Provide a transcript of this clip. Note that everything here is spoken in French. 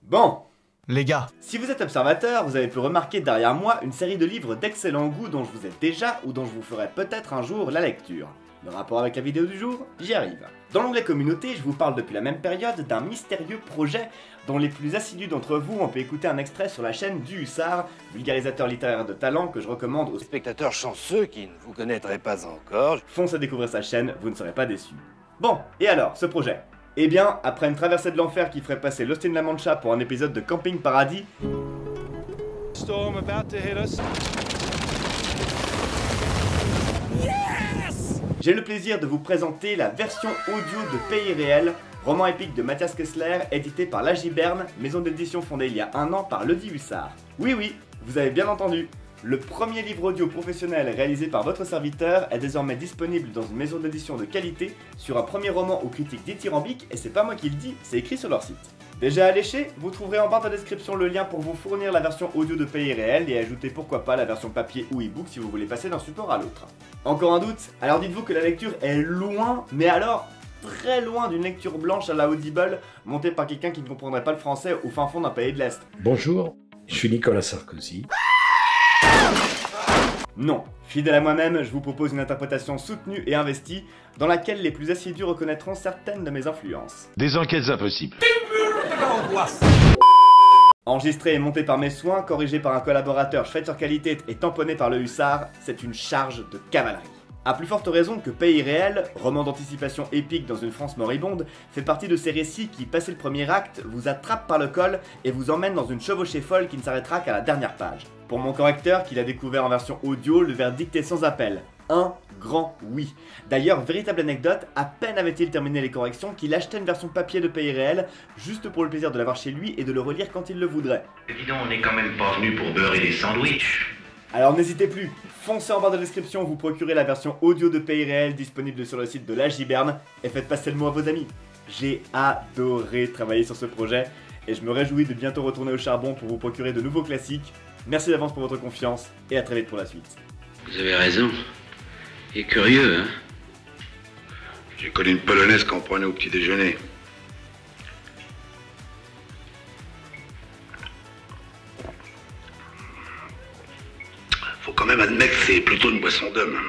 Bon, Les gars, si vous êtes observateur, vous avez pu remarquer derrière moi une série de livres d'excellent goût dont je vous ai déjà ou dont je vous ferai peut-être un jour la lecture. Le rapport avec la vidéo du jour, j'y arrive. Dans l'onglet communauté, je vous parle depuis la même période d'un mystérieux projet dont les plus assidus d'entre vous ont pu écouter un extrait sur la chaîne du Hussard, vulgarisateur littéraire de talent que je recommande aux Spectateurs chanceux qui ne vous connaîtraient pas encore. Foncez à découvrir sa chaîne, vous ne serez pas déçus. Bon, et alors, ce projet? Eh bien, après une traversée de l'enfer qui ferait passer Lost in La Mancha pour un épisode de Camping Paradis, Storm about to hit us. j'ai le plaisir de vous présenter la version audio de Pays Réel, roman épique de Mathias Kessler, édité par La Giberne, maison d'édition fondée il y a un an par Lodi Hussard. Oui, vous avez bien entendu. Le premier livre audio professionnel réalisé par votre serviteur est désormais disponible dans une maison d'édition de qualité sur un premier roman aux critiques dithyrambiques, et c'est pas moi qui le dis, c'est écrit sur leur site. Déjà alléché, vous trouverez en barre de description le lien pour vous fournir la version audio de Pays Réel et ajouter pourquoi pas la version papier ou e-book si vous voulez passer d'un support à l'autre. Encore un doute? Alors dites-vous que la lecture est loin, mais alors très loin d'une lecture blanche à la Audible montée par quelqu'un qui ne comprendrait pas le français au fin fond d'un pays de l'Est. Bonjour, je suis Nicolas Sarkozy. Non, fidèle à moi-même, je vous propose une interprétation soutenue et investie, dans laquelle les plus assidus reconnaîtront certaines de mes influences. Des enquêtes impossibles. Enregistré et monté par mes soins, corrigé par un collaborateur fait sur qualité et tamponné par le Hussard, c'est une charge de cavalerie. A plus forte raison que Pays Réel, roman d'anticipation épique dans une France moribonde, fait partie de ces récits qui, passé le premier acte, vous attrapent par le col et vous emmènent dans une chevauchée folle qui ne s'arrêtera qu'à la dernière page. Pour mon correcteur, qui l'a découvert en version audio, le verdict est sans appel. Un grand oui. D'ailleurs, véritable anecdote, à peine avait-il terminé les corrections qu'il achetait une version papier de Pays Réel, juste pour le plaisir de l'avoir chez lui et de le relire quand il le voudrait. Dis donc, on n'est quand même pas venu pour beurrer des sandwichs. Alors n'hésitez plus, foncez en barre de description, vous procurez la version audio de Pays Réel disponible sur le site de La Giberne et faites passer le mot à vos amis. J'ai adoré travailler sur ce projet et je me réjouis de bientôt retourner au charbon pour vous procurer de nouveaux classiques. Merci d'avance pour votre confiance et à très vite pour la suite. Vous avez raison. Il est curieux, hein? J'ai connu une polonaise qu'on prenait au petit déjeuner. Faut quand même admettre que c'est plutôt une boisson d'homme.